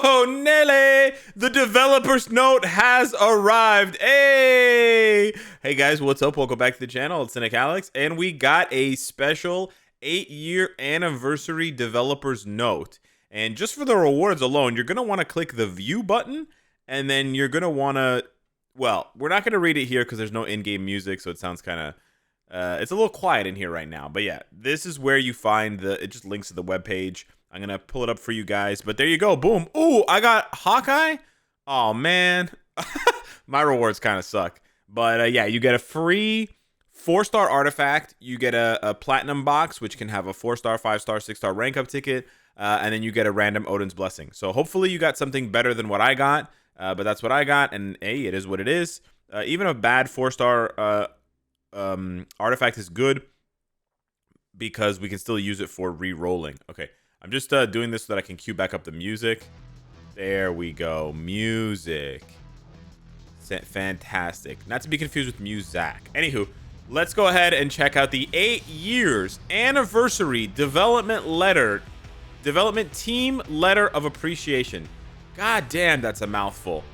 Oh, Nelly, the developer's note has arrived. Hey guys, what's up? Welcome back to the channel. It's Cynicalex, and we got a special 8-year anniversary developer's note. And just for the rewards alone, you're gonna want to click the view button, and then you're gonna want to, well, we're not gonna read it here because there's no in-game music, so it sounds kind of it's a little quiet in here right now. But yeah, this is where you find it just links to the webpage. I'm going to pull it up for you guys. But there you go. Boom. Ooh, I got Hawkeye. Oh, man. My rewards kind of suck. But yeah, you get a free 4-star artifact. You get a platinum box, which can have a 4-star, 5-star, 6-star rank up ticket. And then you get a random Odin's Blessing. So hopefully you got something better than what I got. But that's what I got. And hey, it is what it is. Even a bad 4-star artifact is good because we can still use it for re-rolling. Okay. I'm just doing this so that I can cue back up the music. There we go. Music. Fantastic. Not to be confused with Muzak. Anywho, let's go ahead and check out the 8 years anniversary development team letter of appreciation. God damn, that's a mouthful.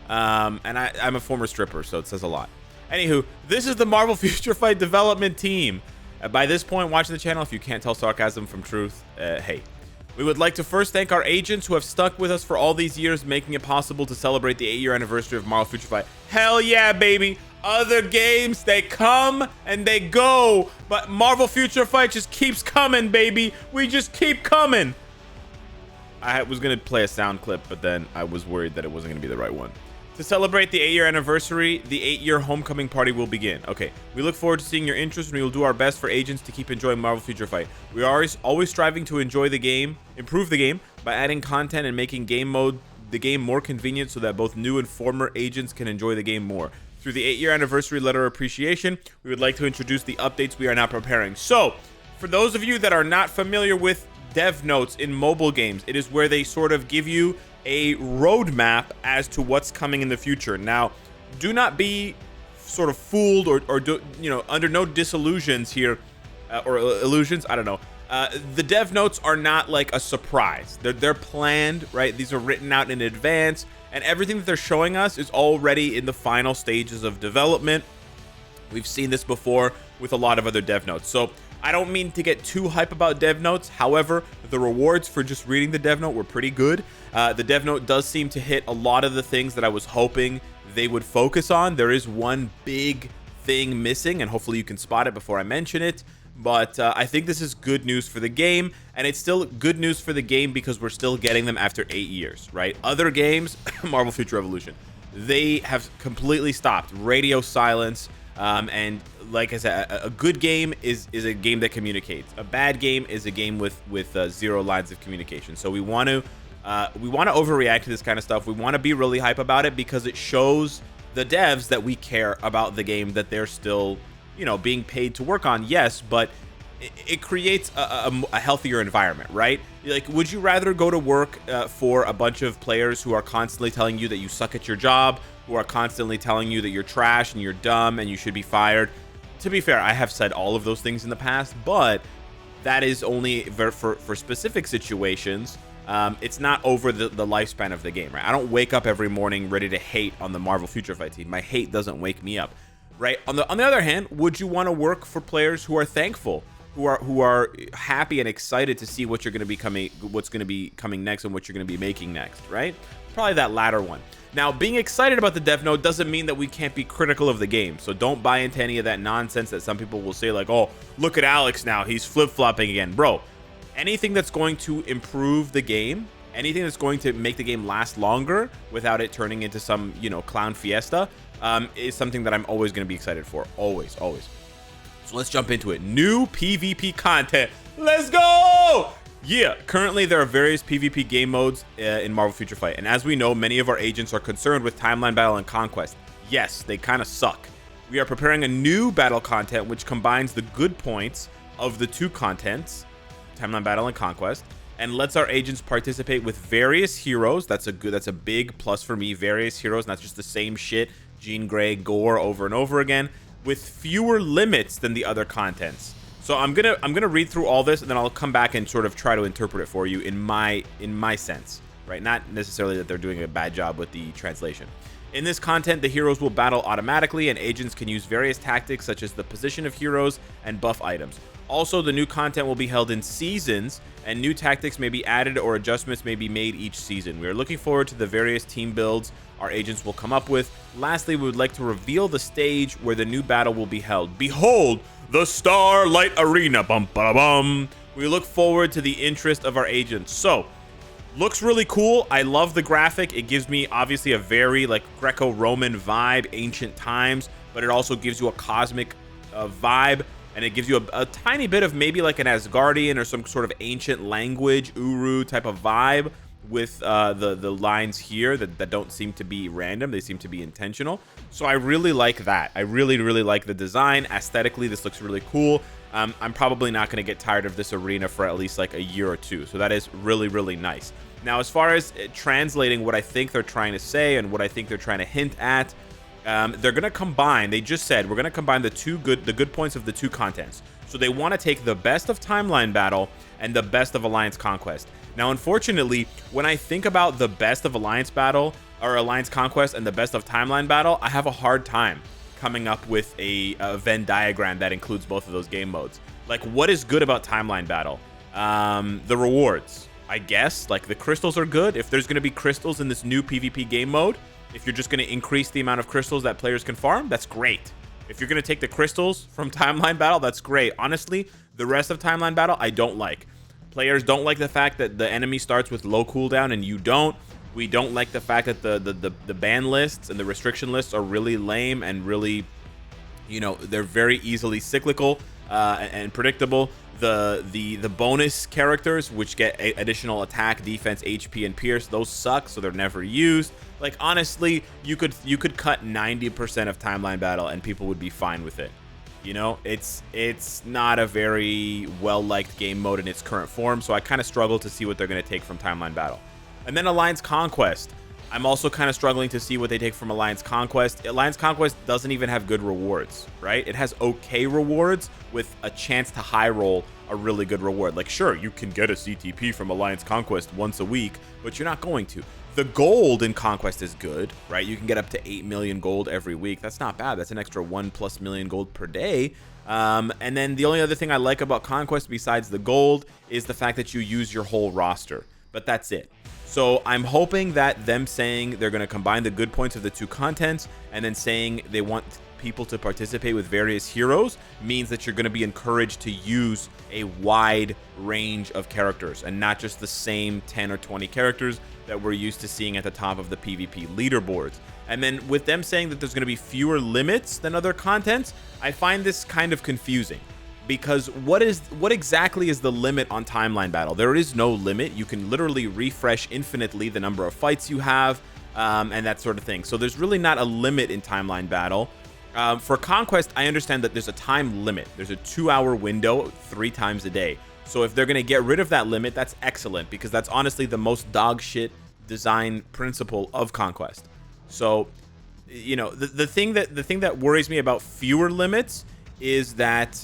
And I'm a former stripper, so it says a lot. Anywho, this is the Marvel Future Fight development team. By this point, watching the channel, if you can't tell sarcasm from truth, hey. We would like to first thank our agents who have stuck with us for all these years, making it possible to celebrate the 8-year anniversary of Marvel Future Fight. Hell yeah, baby. Other games, they come and they go, but Marvel Future Fight just keeps coming, baby. We just keep coming. I was going to play a sound clip, but then I was worried that it wasn't going to be the right one. To celebrate the 8-year anniversary, the 8-year homecoming party will begin. Okay, we look forward to seeing your interest, and we will do our best for agents to keep enjoying Marvel Future Fight. We are always striving to enjoy the game, improve the game, by adding content and making the game more convenient so that both new and former agents can enjoy the game more. Through the 8-year anniversary letter of appreciation, we would like to introduce the updates we are now preparing. So, for those of you that are not familiar with dev notes in mobile games, it is where they sort of give you a roadmap as to what's coming in the future. Now, do not be sort of fooled or under no disillusions here, or illusions. I don't know. The dev notes are not like a surprise. They're planned, right? These are written out in advance, and everything that they're showing us is already in the final stages of development. We've seen this before with a lot of other dev notes. So I don't mean to get too hype about dev notes. However, the rewards for just reading the dev note were pretty good. The dev note does seem to hit a lot of the things that I was hoping they would focus on. There is one big thing missing, and hopefully you can spot it before I mention it. But I think this is good news for the game, and it's still good news for the game because we're still getting them after 8 years, right? Other games, Marvel Future Revolution, they have completely stopped. Radio silence. And like I said, a good game is a game that communicates. A bad game is a game with 0 lines of communication. So we want to overreact to this kind of stuff. We want to be really hype about it because it shows the devs that we care about the game, that they're still, being paid to work on. Yes, but it creates a healthier environment, right? Like, would you rather go to work for a bunch of players who are constantly telling you that you suck at your job, who are constantly telling you that you're trash and you're dumb and you should be fired? To be fair, I have said all of those things in the past, but that is only for specific situations. It's not over the lifespan of the game, right? I don't wake up every morning ready to hate on the Marvel Future Fight team. My hate doesn't wake me up, right? On the other hand, would you want to work for players who are thankful, who are happy and excited to see what you're going to be what's going to be coming next and what you're going to be making next, right? Probably that latter one. Now, being excited about the dev note doesn't mean that we can't be critical of the game. So don't buy into any of that nonsense that some people will say, like, oh, look at Alex now, he's flip-flopping again. Bro, anything that's going to improve the game, anything that's going to make the game last longer without it turning into some, clown fiesta, is something that I'm always going to be excited for. Always, always. So let's jump into it. New PvP content. Let's go! Yeah, currently there are various PvP game modes in Marvel Future Fight, and as we know, many of our agents are concerned with Timeline Battle and Conquest. Yes, they kind of suck. We are preparing a new battle content which combines the good points of the two contents, Timeline Battle and Conquest, and lets our agents participate with various heroes. That's a big plus for me. Various heroes, not just the same shit, Jean Grey, Gore over and over again, with fewer limits than the other contents. So I'm gonna read through all this, and then I'll come back and sort of try to interpret it for you in my sense. right? Not necessarily that they're doing a bad job with the translation. In this content, the heroes will battle automatically, and agents can use various tactics such as the position of heroes and buff items. Also, the new content will be held in seasons, and new tactics may be added or adjustments may be made each season. We are looking forward to the various team builds our agents will come up with. Lastly, we would like to reveal the stage where the new battle will be held. Behold, the Starlight Arena. Bum, ba, bum. We look forward to the interest of our agents. So, looks really cool. I love the graphic. It gives me obviously a very like Greco-Roman vibe, ancient times, but it also gives you a cosmic vibe, and it gives you a tiny bit of maybe like an Asgardian or some sort of ancient language, Uru type of vibe with the lines here that don't seem to be random. They seem to be intentional. So I really like that. I really like the design. Aesthetically, this looks really cool. I'm probably not going to get tired of this arena for at least like a year or two. So that is really nice. Now, as far as translating what I think they're trying to say and what I think they're trying to hint at, they're going to combine. They just said we're going to combine the good points of the two contents. So they want to take the best of Timeline Battle and the best of Alliance Conquest. Now, unfortunately, when I think about the best of Alliance Battle or Alliance Conquest and the best of Timeline Battle, I have a hard time coming up with a Venn diagram that includes both of those game modes. Like, what is good about Timeline Battle? The rewards, I guess. Like, the crystals are good. If there's going to be crystals in this new PvP game mode, if you're just going to increase the amount of crystals that players can farm, that's great. If you're going to take the crystals from Timeline Battle, that's great. Honestly, the rest of Timeline Battle, I don't like. Players don't like the fact that the enemy starts with low cooldown and you don't. We don't like the fact that the ban lists and the restriction lists are really lame and really, you know, they're very easily cyclical and predictable. The bonus characters, which get additional attack, defense, HP, and pierce, those suck, so they're never used. Like, honestly, you could cut 90% of Timeline Battle and people would be fine with it. You know, it's not a very well-liked game mode in its current form, so I kind of struggle to see what they're going to take from Timeline Battle. And then Alliance Conquest. I'm also kind of struggling to see what they take from Alliance Conquest. Alliance Conquest doesn't even have good rewards, right? It has okay rewards with a chance to high roll a really good reward. Like, sure, you can get a CTP from Alliance Conquest once a week, but you're not going to. The gold in Conquest is good, right? You can get up to 8 million gold every week. That's not bad. That's an extra 1+ million gold per day. And then the only other thing I like about Conquest besides the gold is the fact that you use your whole roster. But that's it. So I'm hoping that them saying they're going to combine the good points of the two contents and then saying they want people to participate with various heroes means that you're going to be encouraged to use a wide range of characters and not just the same 10 or 20 characters that we're used to seeing at the top of the PvP leaderboards. And then with them saying that there's going to be fewer limits than other contents, I find this kind of confusing. Because what exactly is the limit on Timeline Battle? There is no limit. You can literally refresh infinitely the number of fights you have and that sort of thing. So there's really not a limit in Timeline Battle. For Conquest, I understand that there's a time limit. There's a 2-hour window 3 times a day. So if they're going to get rid of that limit, that's excellent, because that's honestly the most dog shit design principle of Conquest. So, you know, the thing that worries me about fewer limits is that,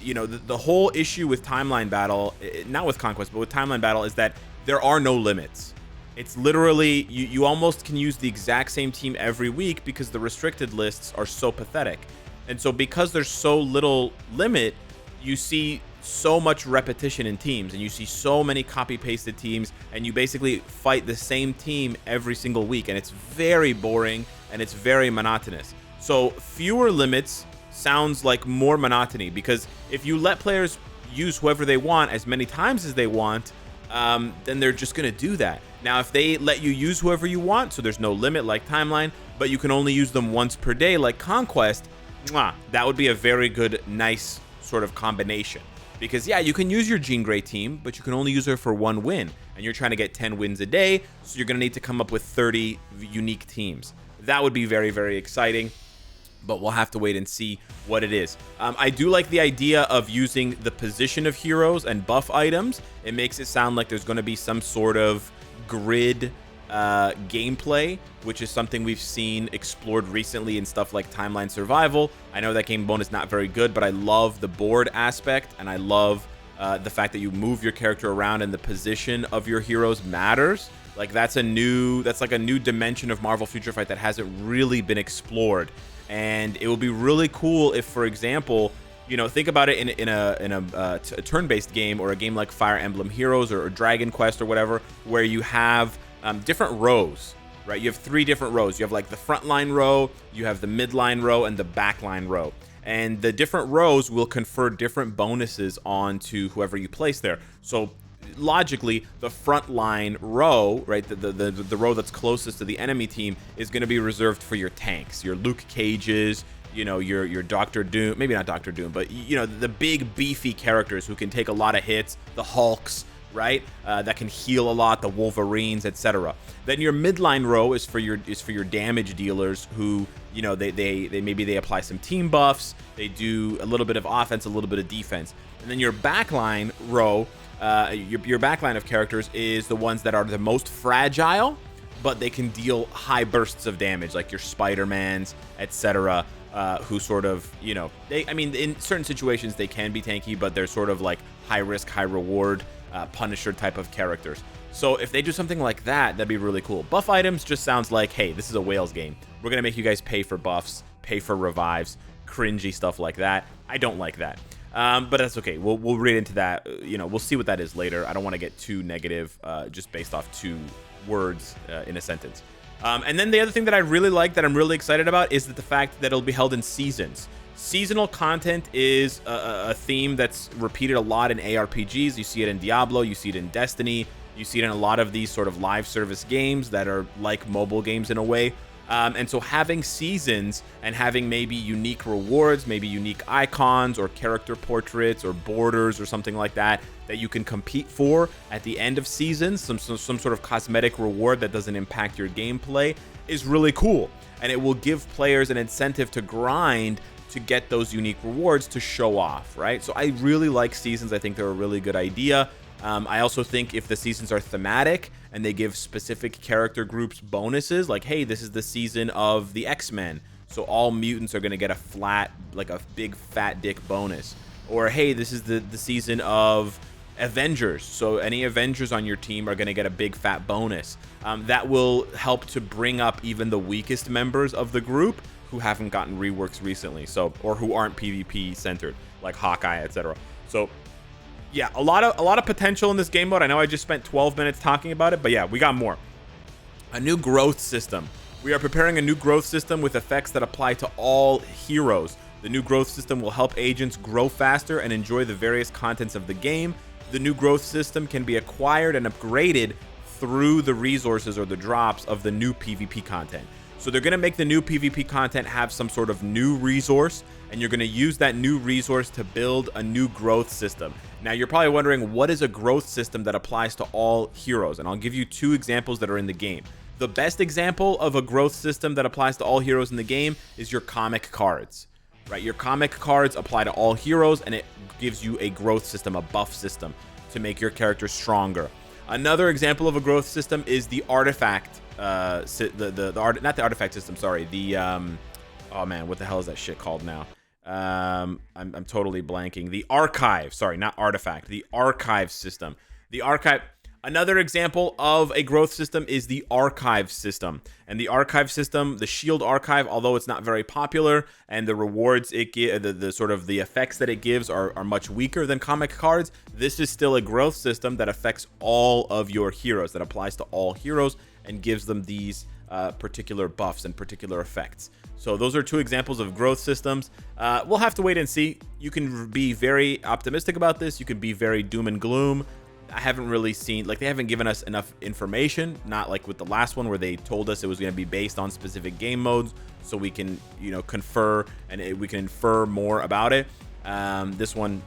you know, the whole issue with Timeline Battle, not with Conquest, but with Timeline Battle, is that there are no limits. It's literally, you almost can use the exact same team every week because the restricted lists are so pathetic. And so because there's so little limit, you see so much repetition in teams, and you see so many copy-pasted teams, and you basically fight the same team every single week, and it's very boring, and it's very monotonous. So fewer limits sounds like more monotony, because if you let players use whoever they want as many times as they want, then they're just going to do that. Now, if they let you use whoever you want, so there's no limit like Timeline, but you can only use them once per day like Conquest, that would be a very good, nice sort of combination. Because, yeah, you can use your Jean Grey team, but you can only use her for 1 win. And you're trying to get 10 wins a day, so you're going to need to come up with 30 unique teams. That would be very, very exciting, but we'll have to wait and see what it is. I do like the idea of using the position of heroes and buff items. It makes it sound like there's going to be some sort of grid gameplay, which is something we've seen explored recently in stuff like Timeline Survival. I know that game mode is not very good, but I love the board aspect, and I love the fact that you move your character around and the position of your heroes matters. Like that's like a new dimension of Marvel Future Fight that hasn't really been explored. And it would be really cool if, for example, think about it in a turn-based game, or a game like Fire Emblem Heroes or Dragon Quest or whatever, where you have different rows, right? You have 3 different rows. You have like the front line row, you have the midline row, and the back line row. And the different rows will confer different bonuses onto whoever you place there. So logically, the front line row, right, the row that's closest to the enemy team, is going to be reserved for your tanks, your Luke Cages, your Doctor Doom, maybe not Doctor Doom, but the big beefy characters who can take a lot of hits, the Hulks, right, that can heal a lot, the Wolverines, etc. Then your midline row is for your damage dealers, who they apply some team buffs, they do a little bit of offense, a little bit of defense. And then your backline row, your backline of characters, is the ones that are the most fragile, but they can deal high bursts of damage, like your Spider-Mans, etc. Who sort of, in certain situations they can be tanky, but they're sort of like high risk, high reward, Punisher type of characters. So if they do something like that, that'd be really cool. Buff items just sounds like, hey, this is a Wales game. We're gonna make you guys pay for buffs, pay for revives, cringy stuff like that. I don't like that. But that's okay. We'll read into that. We'll see what that is later. I don't want to get too negative, just based off 2 words in a sentence. And then the other thing that I really like, that I'm really excited about, is the fact that it'll be held in seasons. Seasonal content is a theme that's repeated a lot in ARPGs. You see it in Diablo, you see it in Destiny, you see it in a lot of these sort of live service games that are like mobile games in a way. And so having seasons and having maybe unique rewards, maybe unique icons or character portraits or borders or something like that you can compete for at the end of seasons, some sort of cosmetic reward that doesn't impact your gameplay, is really cool. And it will give players an incentive to grind to get those unique rewards to show off, right? So I really like seasons. I think they're a really good idea. I also think if the seasons are thematic and they give specific character groups bonuses, like, hey, this is the season of the X-Men, so all mutants are going to get a flat, like a big fat dick bonus. Or, hey, this is the season of Avengers, so any Avengers on your team are going to get a big fat bonus. That will help to bring up even the weakest members of the group who haven't gotten reworks recently, or who aren't PvP centered, like Hawkeye, etc. So yeah, a lot of potential in this game mode. I know I just spent 12 minutes talking about it, but yeah, we got more. A new growth system. We are preparing a new growth system with effects that apply to all heroes. The new growth system will help agents grow faster and enjoy the various contents of the game. The new growth system can be acquired and upgraded through the resources or the drops of the new PvP content. So they're going to make the new PvP content have some sort of new resource, and you're going to use that new resource to build a new growth system. Now, you're probably wondering, what is a growth system that applies to all heroes? And I'll give you 2 examples that are in the game. The best example of a growth system that applies to all heroes in the game is your comic cards, right? Your comic cards apply to all heroes, and it gives you a growth system, a buff system, to make your character stronger. Another example of a growth system is the artifact, not the artifact system, sorry. Oh man, what the hell is that shit called now? I'm totally blanking. The archive, sorry, not artifact, the archive system. The archive. Another example of a growth system is the archive system. And the archive system, the shield archive, although it's not very popular and the rewards it gives, the sort of the effects that it gives are much weaker than comic cards, this is still a growth system that affects all of your heroes, that applies to all heroes and gives them these particular buffs and particular effects. So those are 2 examples of growth systems. We'll have to wait and see. You can be very optimistic about this. You can be very doom and gloom. I haven't really seen, like, they haven't given us enough information, not like with the last one where they told us it was going to be based on specific game modes, so we can, confer and we can infer more about it. This one,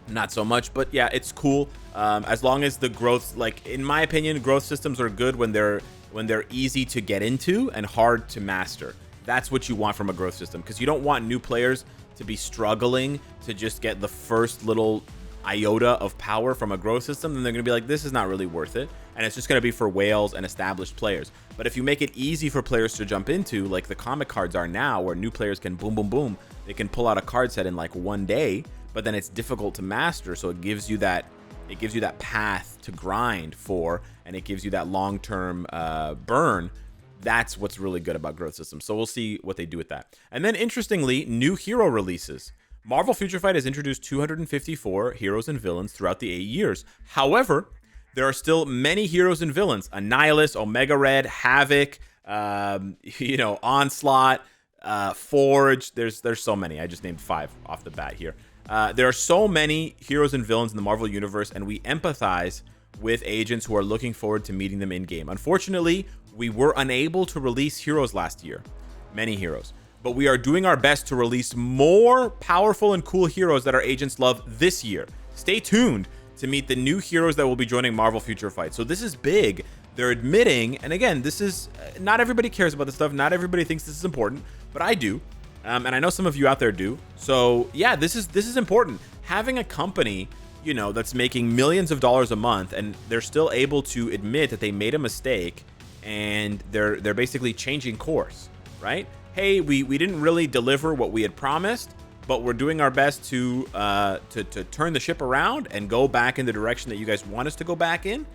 not so much, but yeah, it's cool. As long as the growth, like, in my opinion, growth systems are good when they're easy to get into and hard to master. That's what you want from a growth system, because you don't want new players to be struggling to just get the first little iota of power from a growth system. Then they're going to be like, this is not really worth it, and it's just going to be for whales and established players. But if you make it easy for players to jump into, like the comic cards are now, where new players can boom boom boom, they can pull out a card set in like one day, but then it's difficult to master, so it gives you that it gives you that path to grind for, and it gives you that long-term burn. That's what's really good about growth systems. So we'll see what they do with that. And then interestingly, new hero releases. Marvel Future Fight has introduced 254 heroes and villains throughout the 8 years. However, there are still many heroes and villains. Annihilus, Omega Red, Havoc, Onslaught, Forge. There's so many. I just named 5 off the bat here. There are so many heroes and villains in the Marvel Universe, and we empathize with agents who are looking forward to meeting them in-game. Unfortunately, we were unable to release heroes last year. Many heroes. But we are doing our best to release more powerful and cool heroes that our agents love this year. Stay tuned to meet the new heroes that will be joining Marvel Future Fight. So this is big. They're admitting, and again, this is, not everybody cares about this stuff. Not everybody thinks this is important, but I do. And I know some of you out there do. So yeah, this is important. Having a company, that's making millions of dollars a month, and they're still able to admit that they made a mistake, and they're basically changing course, right? Hey, we didn't really deliver what we had promised, but we're doing our best to turn the ship around and go back in the direction that you guys want us to go back in.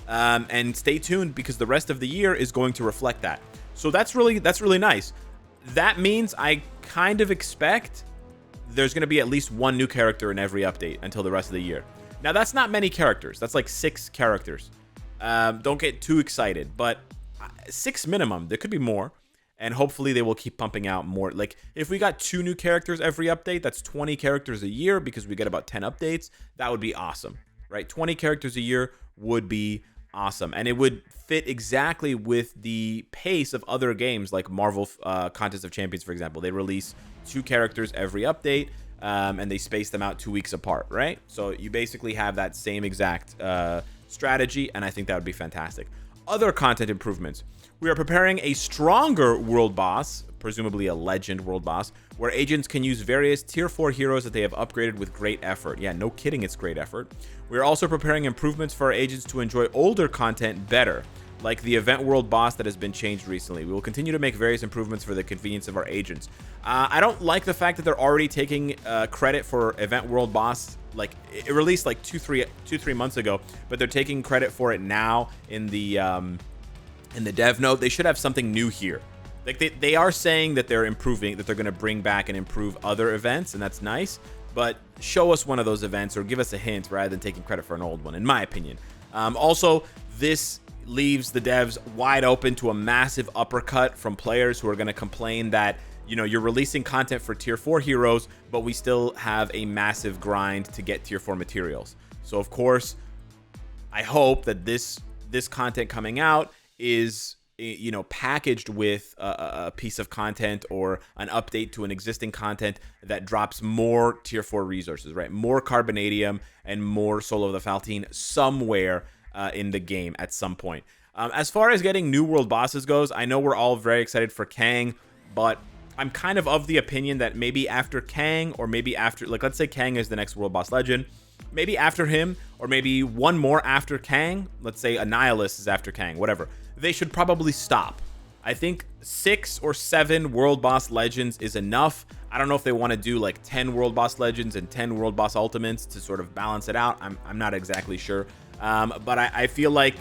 And stay tuned, because the rest of the year is going to reflect that. So that's really nice. That means I kind of expect there's going to be at least one new character in every update until the rest of the year. Now, that's not many characters. That's like 6 characters. Don't get too excited, but 6 minimum. There could be more. And hopefully they will keep pumping out more. Like, if we got 2 new characters every update, that's 20 characters a year, because we get about 10 updates. That would be awesome, right? 20 characters a year would be awesome. And it would fit exactly with the pace of other games like Marvel Contest of Champions, for example. They release 2 characters every update, and they space them out 2 weeks apart, right? So you basically have that same exact strategy, and I think that would be fantastic. Other content improvements. We are preparing a stronger world boss, presumably a legend world boss, where agents can use various tier 4 heroes that they have upgraded with great effort. Yeah, no kidding, it's great effort. We are also preparing improvements for our agents to enjoy older content better, like the event world boss that has been changed recently. We will continue to make various improvements for the convenience of our agents. I don't like the fact that they're already taking credit for event world boss. Like, it released like 2-3 months ago, but they're taking credit for it now in the dev note. They should have something new here. Like, they are saying that they're improving, that they're going to bring back and improve other events, and that's nice, but show us one of those events or give us a hint rather than taking credit for an old one, in my opinion. Also, this leaves the devs wide open to a massive uppercut from players who are going to complain that, you're releasing content for tier 4 heroes, but we still have a massive grind to get tier 4 materials. So of course, I hope that this content coming out is, packaged with a piece of content or an update to an existing content that drops more tier 4 resources, right? More Carbonadium and more Soul of the Faltine somewhere in the game at some point. As far as getting new world bosses goes, I know we're all very excited for Kang, but I'm kind of the opinion that maybe after Kang, or maybe after, like, let's say Kang is the next world boss legend, maybe after him, or maybe one more after Kang, let's say Annihilus is after Kang, whatever, they should probably stop. I think 6 or 7 world boss legends is enough. I don't know if they want to do like 10 world boss legends and 10 world boss ultimates to sort of balance it out. I'm not exactly sure. But I feel like,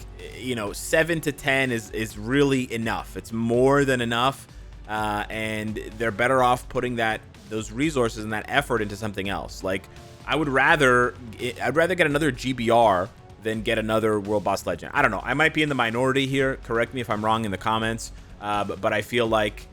7 to 10 is really enough. It's more than enough. And they're better off putting those resources and that effort into something else. Like, I'd rather get another GBR than get another world boss legend. I don't know. I might be in the minority here. Correct me if I'm wrong in the comments. But I feel like,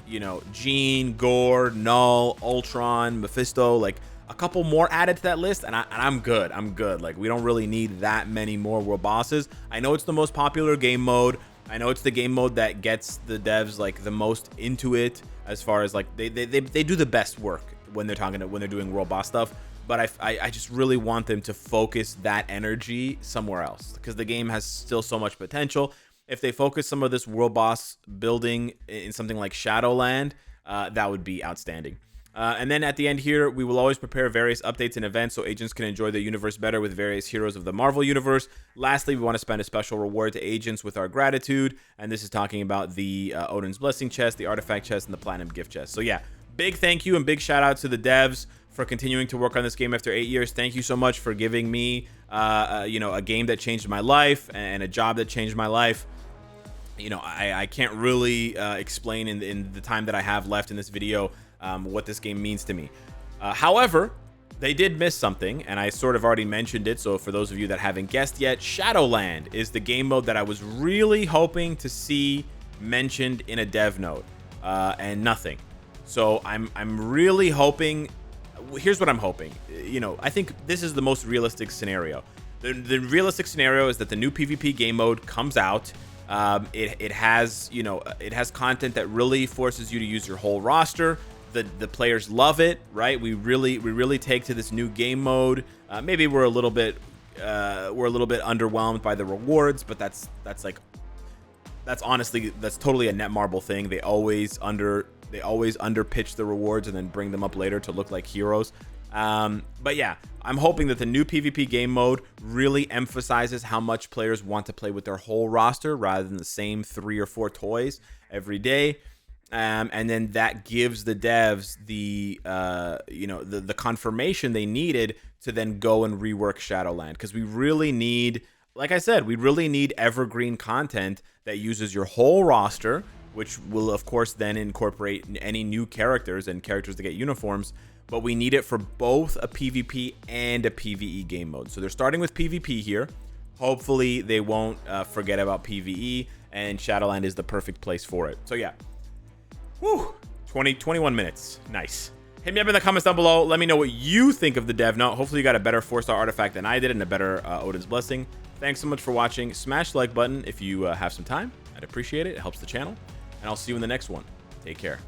Jean, Gore, Null, Ultron, Mephisto, like a couple more added to that list, and I'm good. I'm good. Like, we don't really need that many more world bosses. I know it's the most popular game mode. I know it's the game mode that gets the devs like the most into it, as far as like they do the best work when they're doing world boss stuff. But I just really want them to focus that energy somewhere else, because the game has still so much potential. If they focus some of this world boss building in something like Shadowland, that would be outstanding. And then at the end here, we will always prepare various updates and events so agents can enjoy the universe better with various heroes of the Marvel Universe. Lastly, we want to spend a special reward to agents with our gratitude. And this is talking about the Odin's Blessing chest, the Artifact chest, and the Platinum Gift chest. So yeah, big thank you and big shout out to the devs for continuing to work on this game after 8 years. Thank you so much for giving me, you know, a game that changed my life and a job that changed my life. You know, I can't really explain in the time that I have left in this video what this game means to me. However, they did miss something, and I sort of already mentioned it. So for those of you that haven't guessed yet, Shadowland is the game mode that I was really hoping to see mentioned in a dev note, and nothing. So I'm really hoping. Here's what I'm hoping. You know, I think this is the most realistic scenario. The realistic scenario is that the new PvP game mode comes out. It has, you know, it has content that really forces you to use your whole roster. The players love it, right? We really take to this new game mode. Maybe we're a little bit underwhelmed by the rewards, but that's honestly, that's totally a Netmarble thing. They always underpitch the rewards and then bring them up later to look like heroes. But yeah, I'm hoping that the new PvP game mode really emphasizes how much players want to play with their whole roster rather than the same 3 or 4 toys every day. And then that gives the devs the you know, the confirmation they needed to then go and rework Shadowland, because we really need, like I said, we really need evergreen content that uses your whole roster, which will of course then incorporate any new characters and characters that get uniforms. But we need it for both a PvP and a PvE game mode. So they're starting with PvP here. Hopefully they won't forget about PvE, and Shadowland is the perfect place for it. So yeah. Whew, 21 minutes. Nice. Hit me up in the comments down below. Let me know what you think of the dev note. Hopefully you got a better 4-star artifact than I did and a better Odin's Blessing. Thanks so much for watching. Smash the like button if you have some time. I'd appreciate it. It helps the channel. And I'll see you in the next one. Take care.